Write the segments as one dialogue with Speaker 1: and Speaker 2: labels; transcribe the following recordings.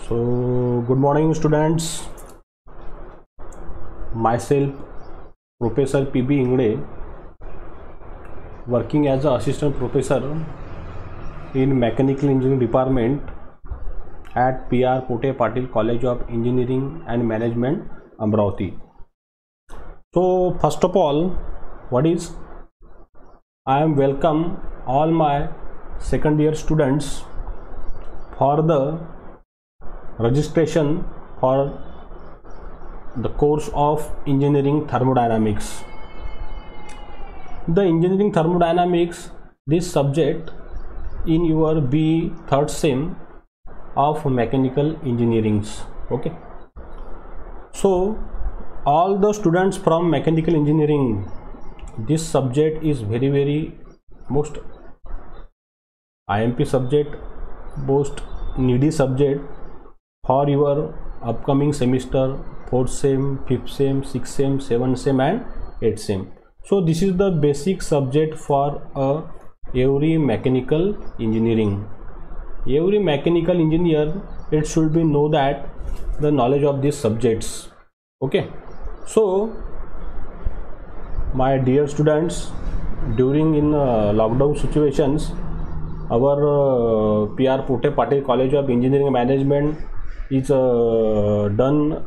Speaker 1: So, good morning, students. Myself, Professor P.B. Ingde, working as an assistant professor in Mechanical Engineering Department at P.R. Pote Patil College of Engineering and Management, Amravati. So, first of all, I am welcome all my second year students for the registration for the course of Engineering Thermodynamics. The Engineering Thermodynamics, this subject in your B third sem of Mechanical Engineering. Okay. So all the students from Mechanical Engineering, this subject is very most IMP subject, most needy subject for your upcoming semester, 4th sem, 5th sem, 6th sem, 7th sem and 8th sem. So this is the basic subject for every mechanical engineering. Every mechanical engineer, it should be know that the knowledge of these subjects. Okay. So my dear students, during in lockdown situations, our P.R. Pote Patil College of Engineering and Management is done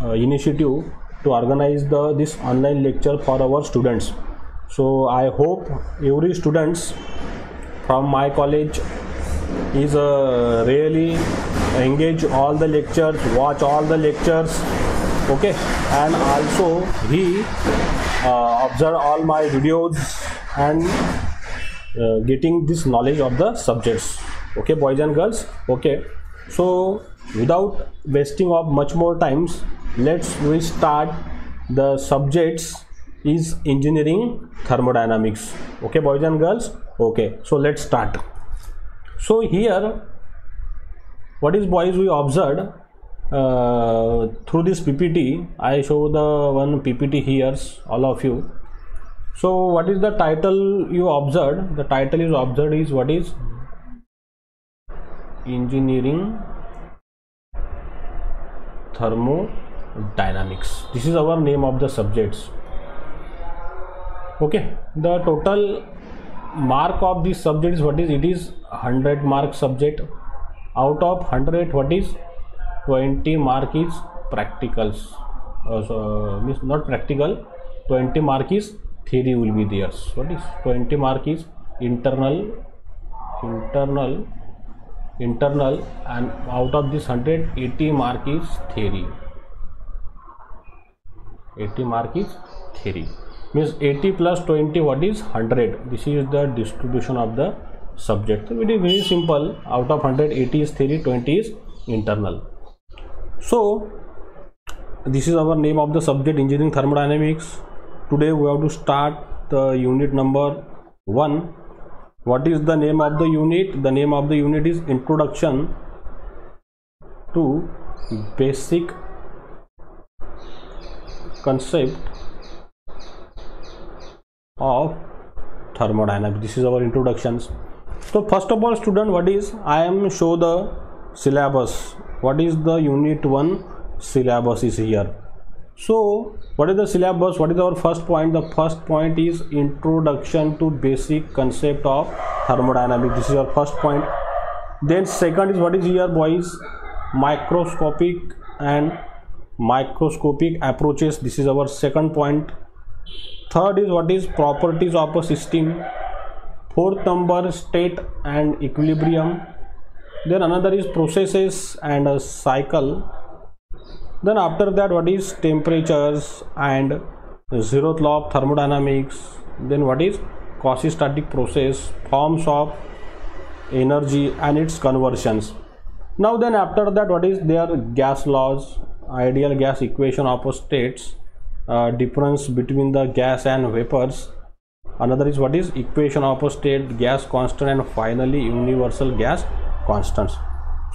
Speaker 1: initiative to organize this online lecture for our students. So I hope every students from my college is really engage all the lectures, watch all the lectures, okay, and also he observe all my videos and getting this knowledge of the subjects. Okay, boys and girls. Okay, so without wasting of much more times, we start. The subjects is Engineering Thermodynamics. Okay, boys and girls. Okay, so let's start. So here, what is boys we observed through this PPT. I show the one PPT here, all of you. So what is the title you observed? The title is observed is what is Engineering Thermodynamics. This is our name of the subjects. Okay, the total mark of this subject is what is? It is 100 mark subject. Out of 100, what is 20 mark is practicals. Means not practical. 20 mark is theory will be there. What is 20 mark is internal, and out of this 100, 80 mark is theory. 80 mark is theory. Means 80 plus 20, what is 100? This is the distribution of the subject. It is very simple. Out of 100, 80 is theory, 20 is internal. So this is our name of the subject, Engineering Thermodynamics. Today we have to start the unit number 1. What is the name of the unit? The name of the unit is Introduction to Basic Concept of Thermodynamics. This is our introductions. So first of all, student, what is? I am show the syllabus. What is the unit 1 syllabus is here. So what is the syllabus? What is our first point? The first point is Introduction to Basic Concept of Thermodynamics. This is our first point. Then second is what is here, boys? Microscopic and microscopic approaches. This is our second point. Third is what is? Properties of a system. Fourth number, state and equilibrium. Then another is processes and a cycle. Then after that, what is? Temperatures and zeroth law of thermodynamics. Then what is? Quasi-static process, forms of energy and its conversions. Now then after that, what is? There gas laws, ideal gas equation of states, difference between the gas and vapors. Another is what is? Equation of a state, gas constant, and finally universal gas constants.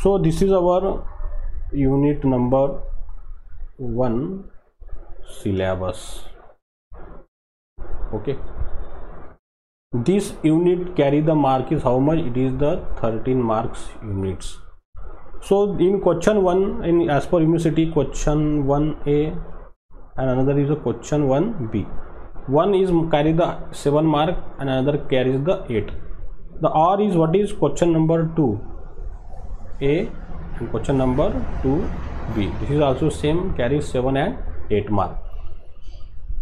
Speaker 1: So this is our unit number 1 syllabus. Okay, this unit carry the mark is how much? It is the 13 marks units. So in question 1, in as per university, question 1A and another is a question 1B. One is carry the 7 mark and another carries the 8. The R is what is question number 2A and question number 2B. This is also same, carries 7 and 8 mark.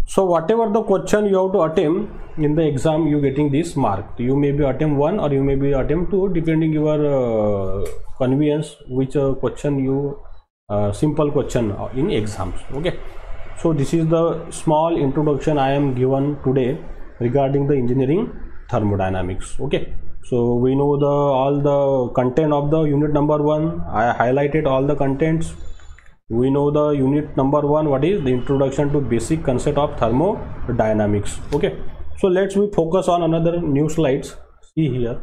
Speaker 1: So whatever the question you have to attempt in the exam, you getting this mark. You may be attempt 1 or you may be attempt 2, depending your convenience which question you simple question in exams. Okay. So this is the small introduction I am given today regarding the engineering thermodynamics. Okay. So we know all the content of the unit number 1. I highlighted all the contents. We know the unit number 1, what is the introduction to basic concept of thermodynamics. Okay. So let's we focus on another new slides. See here.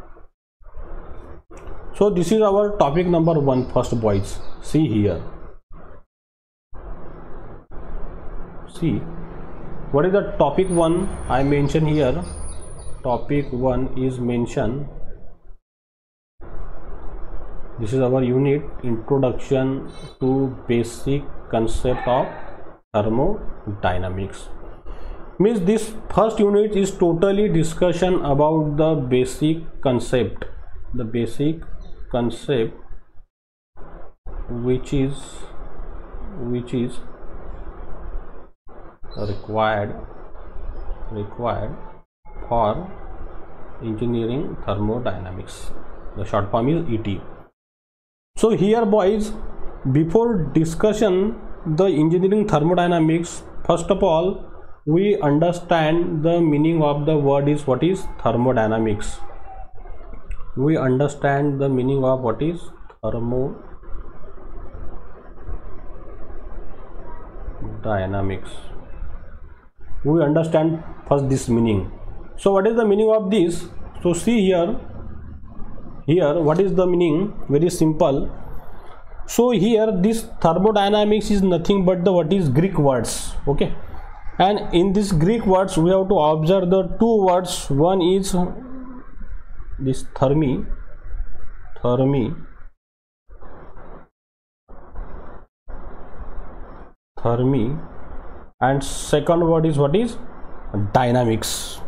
Speaker 1: So this is our topic number 1 first, boys. See here. See what is the topic 1 I mentioned here. Topic 1 is mentioned. This is our unit introduction to basic concept of thermodynamics. Means this first unit is totally discussion about the basic concept. The basic concept which is required for engineering thermodynamics. The short form is ET. So here, boys, before discussion the engineering thermodynamics, first of all we understand the meaning of the word is what is thermodynamics. We understand the meaning of what is thermodynamics. We understand first this meaning. So what is the meaning of this? So see here what is the meaning? Very simple. So here this thermodynamics is nothing but the what is Greek words. Okay, and in this Greek words we have to observe the two words. One is this thermi, and second word is what is dynamics.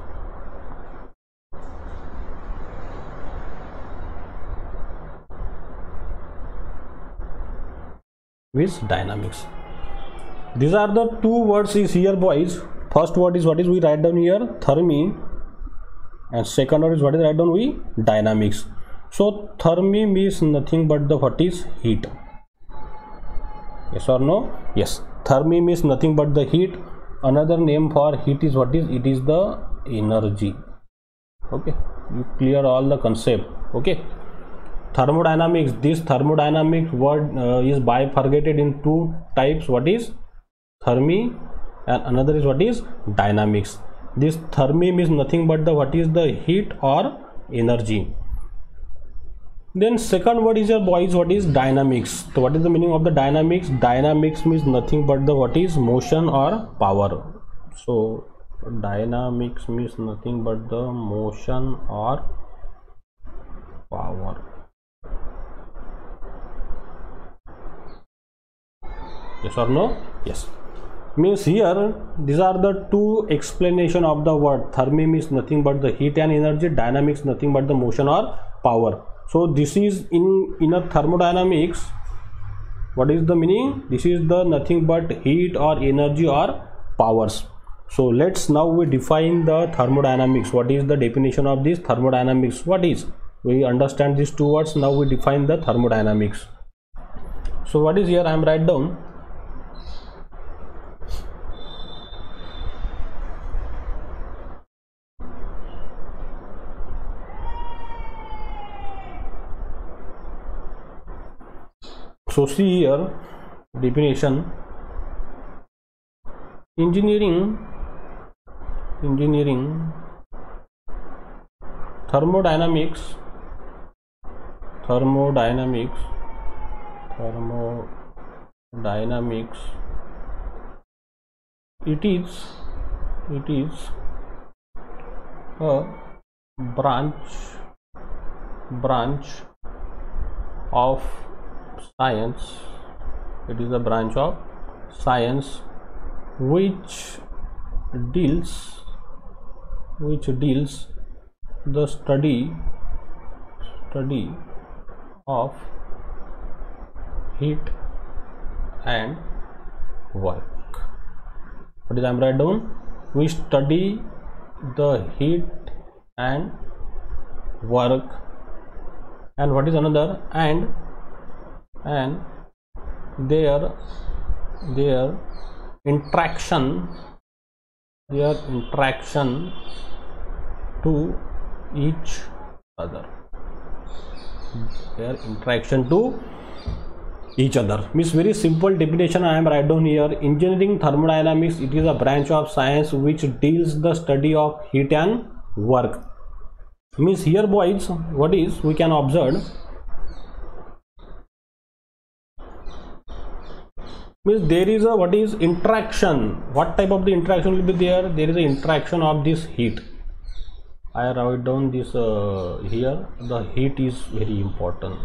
Speaker 1: With dynamics. These are the two words is here, boys. First word is what is we write down here thermi, and second word is what is write down we dynamics. So thermi means nothing but the what is heat. Yes or no? Yes. Thermi means nothing but the heat. Another name for heat is what is? It is the energy. Okay. You clear all the concept. Okay. Thermodynamics, this thermodynamic word is bifurcated in two types. What is thermi and another is what is dynamics. This thermi means nothing but the what is the heat or energy. Then second word is your boys what is dynamics. So what is the meaning of the dynamics? Dynamics means nothing but the what is motion or power. So dynamics means nothing but the motion or power. Yes or no? Yes. Means here these are the two explanation of the word. Thermi means nothing but the heat and energy. Dynamics nothing but the motion or power. So this is in a thermodynamics. What is the meaning? This is the nothing but heat or energy or powers. So let's now we define the thermodynamics. What is the definition of this thermodynamics? What is? We understand these two words. Now we define the thermodynamics. So what is here? I am write down. So see here definition. Engineering thermodynamics it is a branch of science. It is a branch of science which deals the study of heat and work. What is I am write down? We study the heat and work. And what is another? And their interaction to each other. Their interaction to each other means very simple definition I am write down here. Engineering thermodynamics, it is a branch of science which deals the study of heat and work. Means here boys, what is we can observe means there is a what is interaction. What type of the interaction will be there? There is an interaction of this heat. I write down this here. The heat is very important.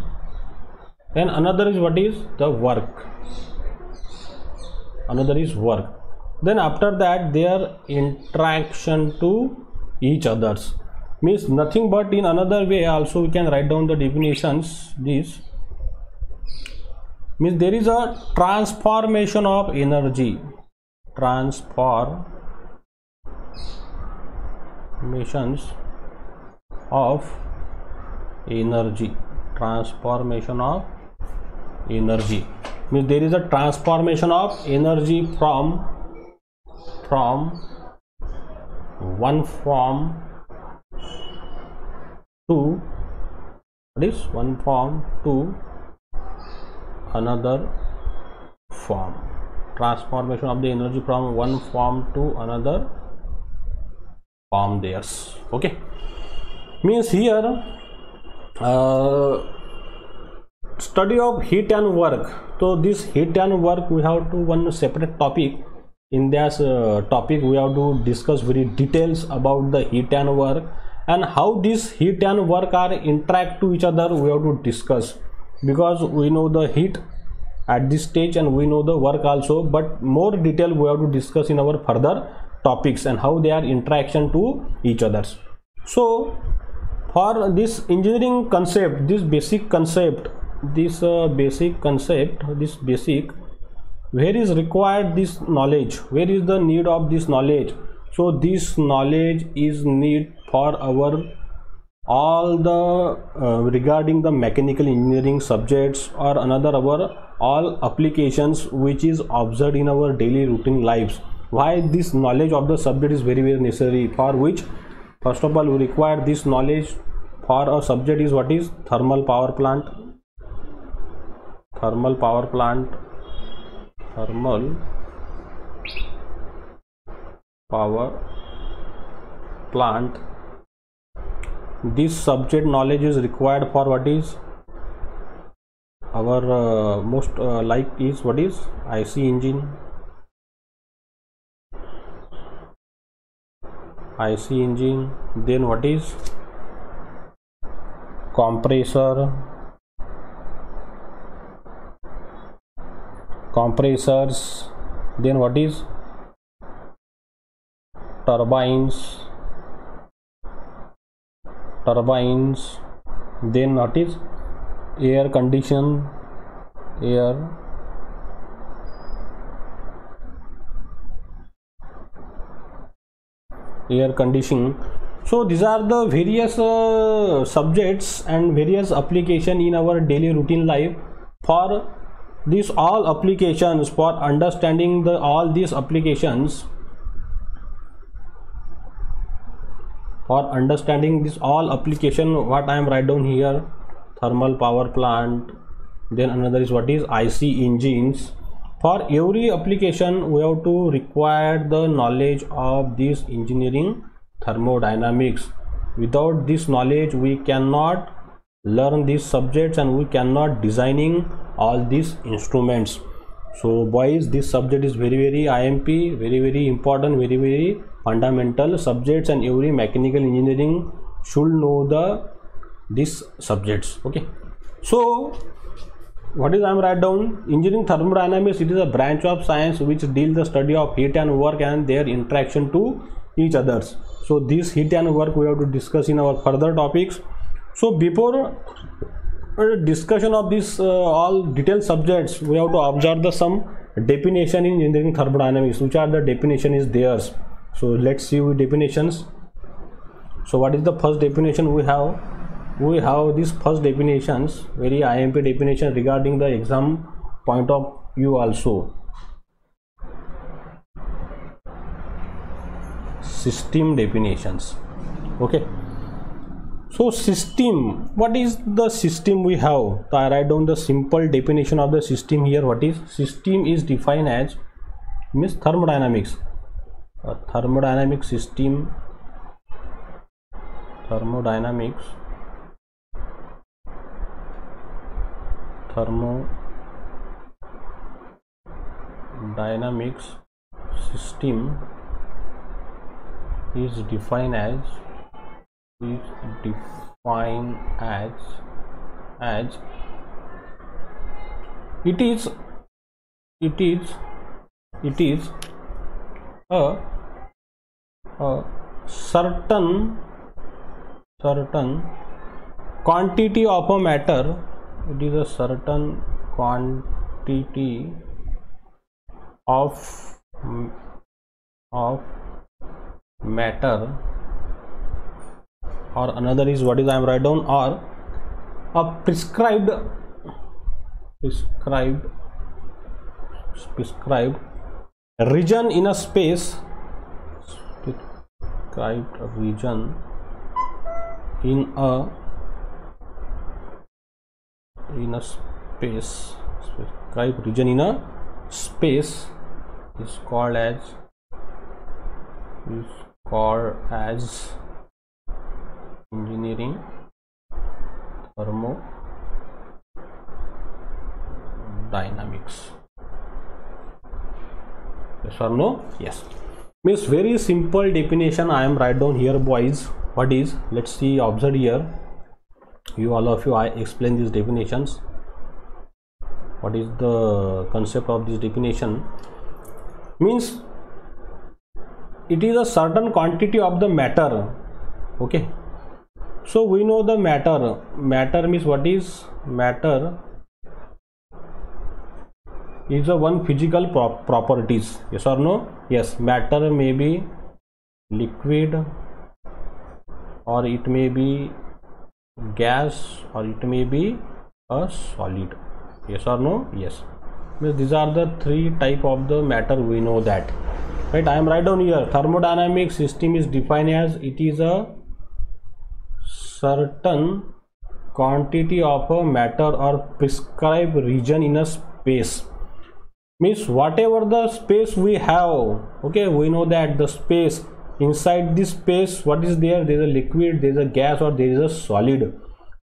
Speaker 1: Then another is what is the work. Another is work. Then after that their interaction to each others means nothing but in another way also we can write down the definitions. This means there is a transformation of energy. Transformation of energy means there is a transformation of energy from one form to another form. Transformation of the energy from one form to another form theirs. Okay, means here study of heat and work. So this heat and work we have to one separate topic. In this topic we have to discuss very details about the heat and work and how this heat and work are interact to each other. We have to discuss because we know the heat at this stage and we know the work also, but more detail we have to discuss in our further topics and how they are interaction to each others. So for this engineering concept, this basic where is required this knowledge, where is the need of this knowledge? So this knowledge is need for our all the regarding the mechanical engineering subjects or another our all applications which is observed in our daily routine lives. Why this knowledge of the subject is very necessary, for which first of all we require this knowledge for a subject is what is thermal power plant. This subject knowledge is required for what is our most like is what is IC engine, then what is compressors, then what is turbines, then what is air conditioning. So these are the various subjects and various application in our daily routine life. For these all applications, for understanding the all these applications, what I am write down here, thermal power plant, then another is what is IC engines. For every application we have to require the knowledge of this engineering thermodynamics. Without this knowledge we cannot learn these subjects and we cannot designing all these instruments. So boys, this subject is very IMP, very important, very fundamental subjects, and every mechanical engineering should know these subjects. Okay, so what is I am write down? Engineering thermodynamics, it is a branch of science which deals the study of heat and work and their interaction to each others. So this heat and work we have to discuss in our further topics. So before discussion of this all detailed subjects, we have to observe the some definition in engineering thermodynamics. Which are the definition is theirs? So let's see with definitions. So what is the first definition we have? We have these first definitions, very IMP definition regarding the exam point of view also. System definitions. Okay. So system, what is the system we have? So I write down the simple definition of the system here. What is system is defined as means thermodynamics. A thermodynamic system, thermodynamics. Thermodynamics system is defined as it is a certain quantity of a matter. It is a certain quantity of matter, or another is what is I am write down, or a prescribed region in a space, prescribed region in a space, prescribed region in a space is called as engineering thermodynamics. Yes or no? Yes. Means very simple definition I am write down here, boys. What is? Let's see, observe here. You all of you, I explain these definitions. What is the concept of this definition? Means it is a certain quantity of the matter. Okay. So we know the matter. Matter means what is matter? Is a one physical properties. Yes or no? Yes. Matter may be liquid, or it may be gas, or it may be a solid. Yes or no? Yes. These are the three type of the matter we know that. Right. I am write down here. Thermodynamic system is defined as it is a certain quantity of a matter or prescribed region in a space. Means whatever the space we have, okay, we know that the space, inside this space what is there? There is a liquid, there is a gas, or there is a solid.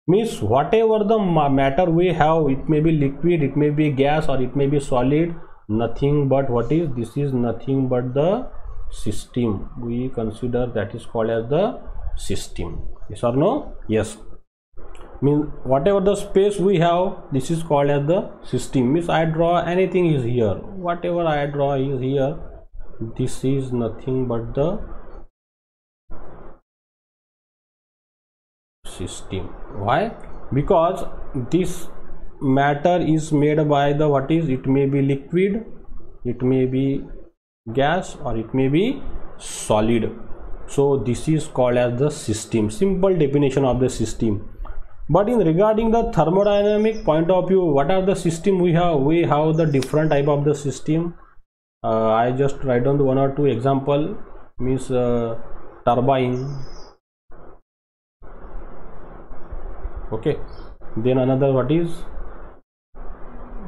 Speaker 1: Means whatever the matter we have, it may be liquid, it may be gas, or it may be solid, nothing but what is this is nothing but the system. We consider that is called as the system. Yes or no? Yes. Means whatever the space we have, this is called as the system. Means I draw anything is here, whatever I draw is here, this is nothing but the system. Why? Because this matter is made by the what is, it may be liquid, it may be gas, or it may be solid. So this is called as the system. Simple definition of the system. But in regarding the thermodynamic point of view, what are the system we have? We have the different type of the system. I just write down the one or two example. Means turbine. Okay. Then another what is?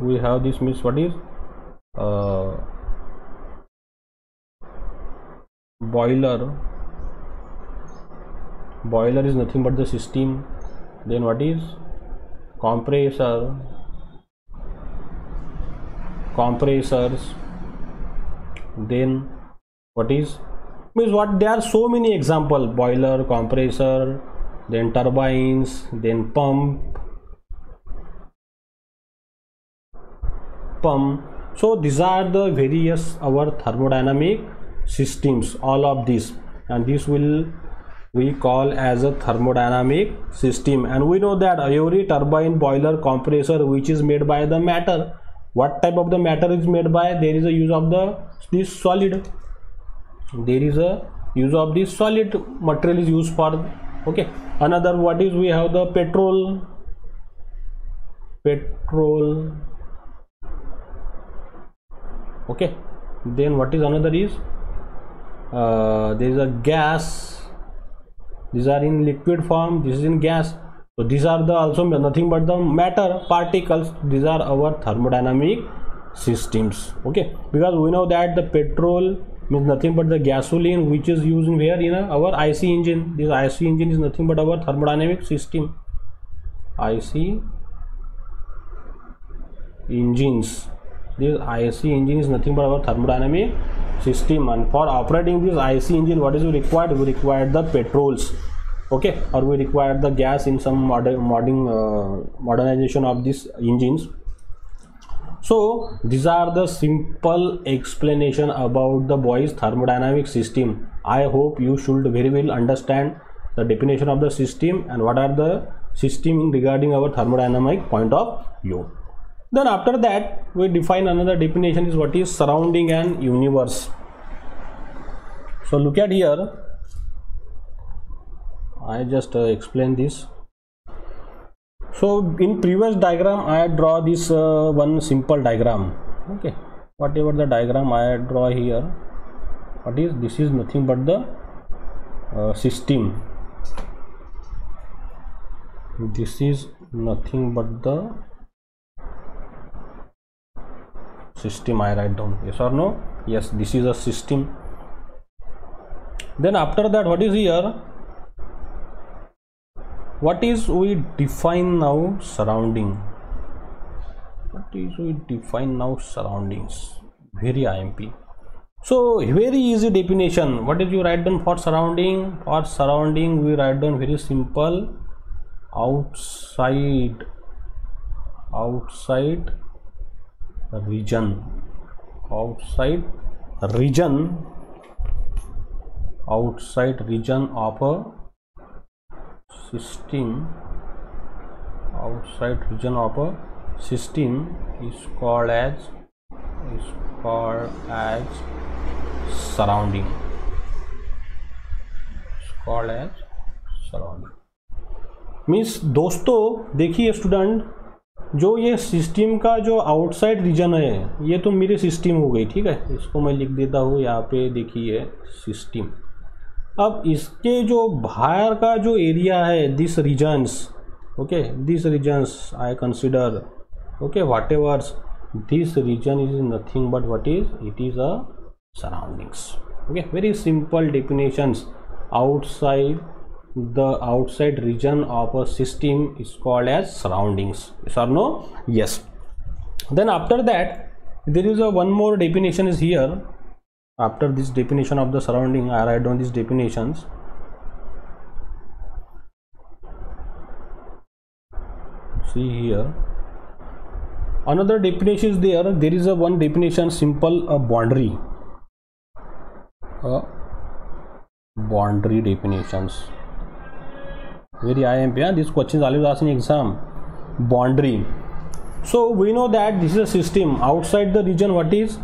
Speaker 1: We have this, means what is? Boiler. Boiler is nothing but the system. Then what is? Compressor. Compressors. Then what is? Means what? There are so many example: boiler, compressor, then turbines, then pump, pump. So these are the various our thermodynamic systems, all of this, and this will we call as a thermodynamic system. And we know that every turbine, boiler, compressor which is made by the matter, what type of the matter is made by? There is a use of this solid. There is a use of this solid material is used for. Okay, another what is, we have the petrol. Okay, then what is another is there is a gas. These are in liquid form, this is in gas. So these are the also nothing but the matter particles. These are our thermodynamic systems. Okay, because we know that the petrol means nothing but the gasoline which is used in where, in our IC engine. This IC engine is nothing but our thermodynamic system. IC engines, this IC engine is nothing but our thermodynamic system. And for operating this IC engine, what is required? We require the petrols. Okay, or we require the gas in some modernization of these engines. So these are the simple explanation about the boys thermodynamic system. I hope you should very well understand the definition of the system and what are the system regarding our thermodynamic point of view. Then after that we define another definition is what is surrounding and universe. So look at here, I just explain this. So in previous diagram I draw this one simple diagram. Okay, whatever the diagram I draw here, what is this is nothing but the system. This is nothing but the system I write down. Yes or no? Yes, this is a system. Then after that what is here? What is we define now? Surrounding. What is we define now? Surroundings. Very IMP. So very easy definition. What is you write down for surrounding? For surrounding we write down very simple. Outside region. Outside region of a system. Outside region of a system is called as surrounding. Means दोस्तों देखिए student, जो ये system का जो outside region है ये तो मेरी सिस्टम हो गई, ठीक है, इसको मैं लिख देता हूँ यहाँ पे, देखिए सिस्टम। अब इसके जो बाहर का जो एरिया है this regions, okay, this regions I consider, okay, whatever this region is nothing but what is it is a surroundings. Okay, very simple definitions. the outside region of a system is called as surroundings. Yes or no? Yes. Then after that there is a one more definition is here. After this definition of the surrounding I write down these definitions. See here another definition is there. There is a one definition simple, a boundary. Boundary definitions. Very IMP, yeah? This question is always asked in exam. Boundary. So we know that this is a system. Outside the region, what is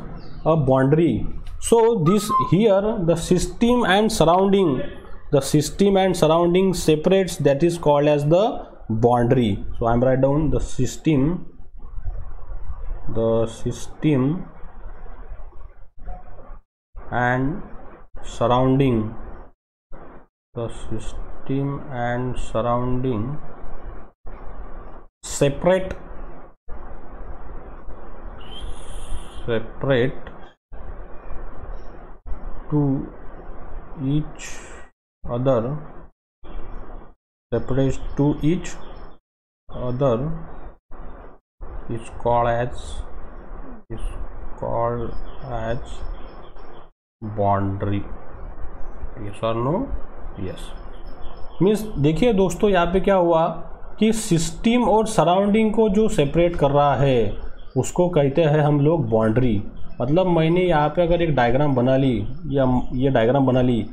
Speaker 1: a boundary? So this here the system and surrounding. The system and surrounding separates, that is called as the boundary. So I am write down the system. The system and surrounding. The system and surrounding separate to each other, separates to each other is called as boundary. Yes or no? Yes. Means देखिए दोस्तों यहाँ पे क्या हुआ कि system और surrounding को जो सेपरेट कर रहा है उसको कहते हैं हम लोग बाउंड्री। मतलब मैंने यहाँ पे अगर एक डायग्राम बना ली या ये डायग्राम बना ली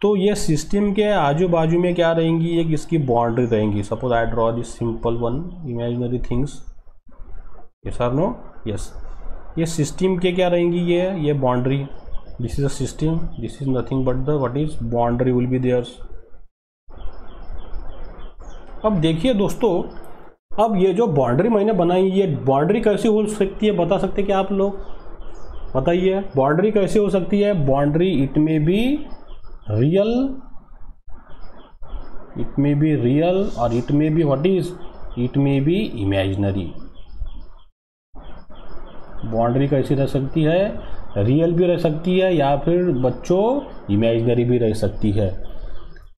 Speaker 1: तो ये सिस्टम के आजू बाजू में क्या रहेंगी, एक इसकी बाउंड्री रहेंगी। Suppose I draw this simple one imaginary things, yes और नो, यस। ये सिस्टम के क्या रहेंगी, ये boundary, this is a system, this is nothing but the what is boundary will be theirs. अब देखिए दोस्तों, अब ये जो बाउंड्री मैंने बनाई, ये बाउंड्री कैसे हो सकती है बता सकते क्या आप लोग, बताइए बाउंड्री कैसे हो सकती है। Boundary it may be real, it may be real और it may be what is, it may be imaginary. Boundary कैसी रह सकती है, रियल भी रह सकती है या फिर बच्चों इमेजिनरी भी रह सकती है।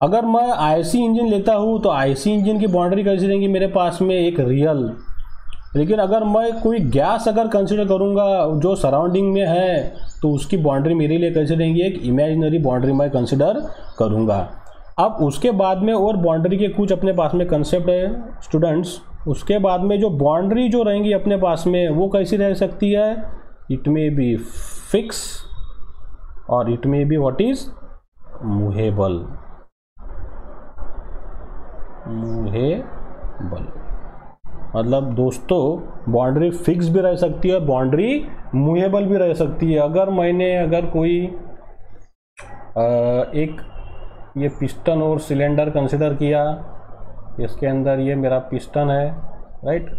Speaker 1: अगर मैं आईसी इंजन लेता हूँ तो आईसी इंजन की बाउंड्री कैसी रहेंगी मेरे पास में, एक रियल। लेकिन अगर मैं कोई गैस अगर कंसिडर करूँगा जो सराउंडिंग में है तो उसकी बाउंड्री मेरे लिए कैसी रहेंगी, एक इमेजिनरी बाउंड्री मैं कंसिडर करूँगा। अब उसके बाद में और बाउंड्री के कुछ अपने पास में कंसेप्ट है स्टूडेंट्स। उसके बाद में जो बाउंड्री जो रहेंगी अपने पास में वो कैसी रह सकती है, इट मे बी फिक्स और it may be what is movable, movable. मतलब दोस्तों बाउंड्री फिक्स भी रह सकती है, बाउंड्री मूवेबल भी रह सकती है। अगर कोई एक ये पिस्टन और सिलेंडर कंसिडर किया, इसके अंदर ये मेरा पिस्टन है, right,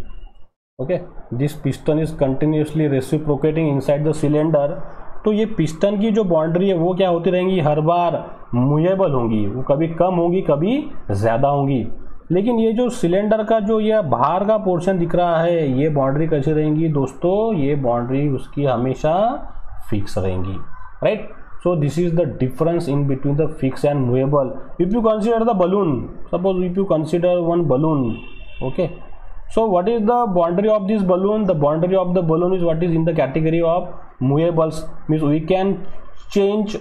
Speaker 1: okay, this piston is continuously reciprocating inside the cylinder. तो ये पिस्टन की जो बाउंड्री है वो क्या होती रहेंगी, हर बार मूवेबल होंगी, वो कभी कम होंगी कभी ज़्यादा होंगी। लेकिन ये जो सिलेंडर का जो ये बाहर का पोर्शन दिख रहा है, ये बाउंड्री कैसी रहेंगी दोस्तों, ये बाउंड्री उसकी हमेशा फिक्स रहेंगी, right. So this is the difference in between the fixed and movable. If you consider the balloon, suppose if you consider one balloon, okay, so what is the boundary of this balloon? The boundary of the balloon is what is in the category of movables, means we can change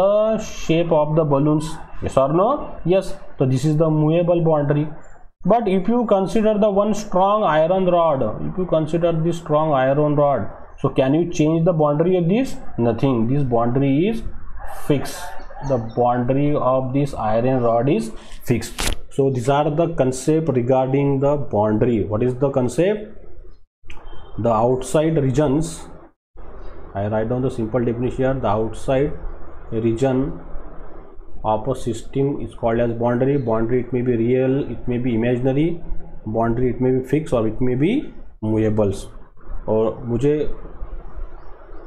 Speaker 1: the shape of the balloons, yes or no, yes. So this is the movable boundary. But if you consider the one strong iron rod, if you consider this strong iron rod, so can you change the boundary of this? Nothing. This boundary is fixed. The boundary of this iron rod is fixed. So these are the concept regarding the boundary. What is the concept? The outside regions, I write down the simple definition here. The outside region of a system is called as boundary. Boundary it may be real, it may be imaginary. Boundary it may be fixed or it may be movables. और मुझे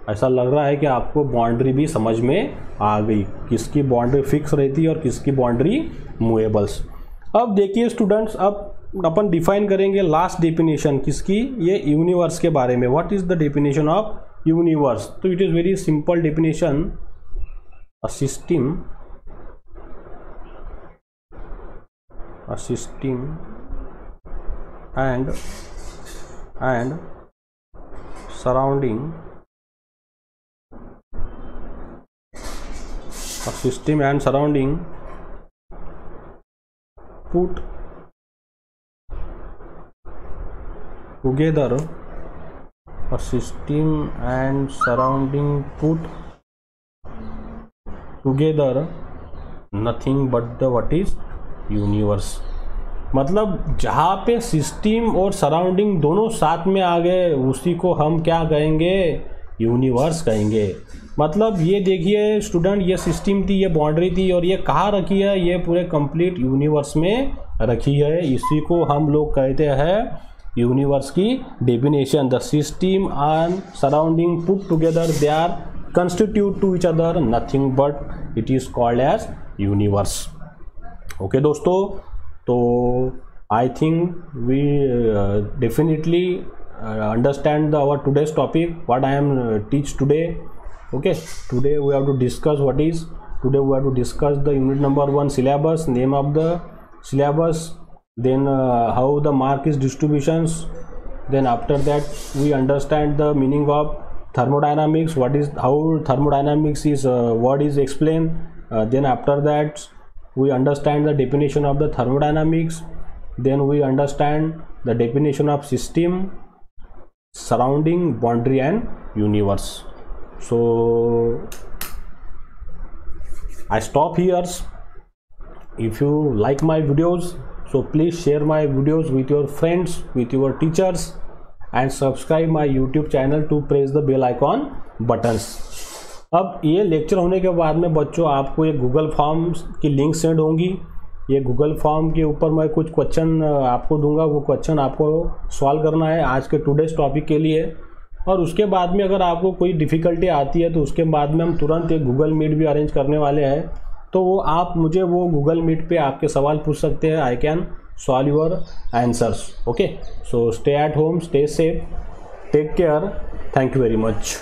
Speaker 1: ऐसा लग रहा है कि आपको boundary भी समझ में आ गई, किसकी बाउंड्री फिक्स रहती है और किसकी बाउंड्री मूवेबल्स। अब देखिए स्टूडेंट्स, अब अपन डिफाइन करेंगे लास्ट डेफिनेशन किसकी, ये यूनिवर्स के बारे में। What is the definition of universe? तो it is very simple definition, a system and surrounding, a system and surrounding put together, a system and surrounding put together nothing but the what is universe. मतलब जहाँ पे system और surrounding दोनों साथ में आ गए उसी को हम क्या कहेंगे, यूनिवर्स कहेंगे। मतलब ये देखिए स्टूडेंट, ये सिस्टम थी, ये बाउंड्री थी और ये कहाँ रखी है, ये पूरे कंप्लीट यूनिवर्स में रखी है। इसी को हम लोग कहते हैं यूनिवर्स की definition. The system and surrounding put together they are constitute to each other nothing but it is called as universe. Okay दोस्तों, तो I think we definitely understand our today's topic, what I am teach today. Okay, today we have to discuss the unit number 1 syllabus, name of the syllabus, then how the mark is distributions, then after that we understand the meaning of thermodynamics, how thermodynamics is word is explained, then after that we understand the definition of the thermodynamics, then we understand the definition of system, surrounding boundary and universe. So I stop here. If you like my videos, so please share my videos with your friends, with your teachers, and subscribe my YouTube channel to press the bell icon buttons. अब ये lecture होने के बाद में बच्चों आपको ये Google form की लिंक सेंड होंगी। ये गूगल फॉर्म के ऊपर मैं कुछ क्वेश्चन आपको दूंगा, वो क्वेश्चन आपको सॉल्व करना है आज के टुडेज टॉपिक के लिए। और उसके बाद में अगर आपको कोई डिफ़िकल्टी आती है तो उसके बाद में हम तुरंत एक गूगल मीट भी अरेंज करने वाले हैं, तो वो आप मुझे वो गूगल मीट पे आपके सवाल पूछ सकते हैं। I can solve your answers. Okay, so stay at home, stay safe, take care, thank you very much.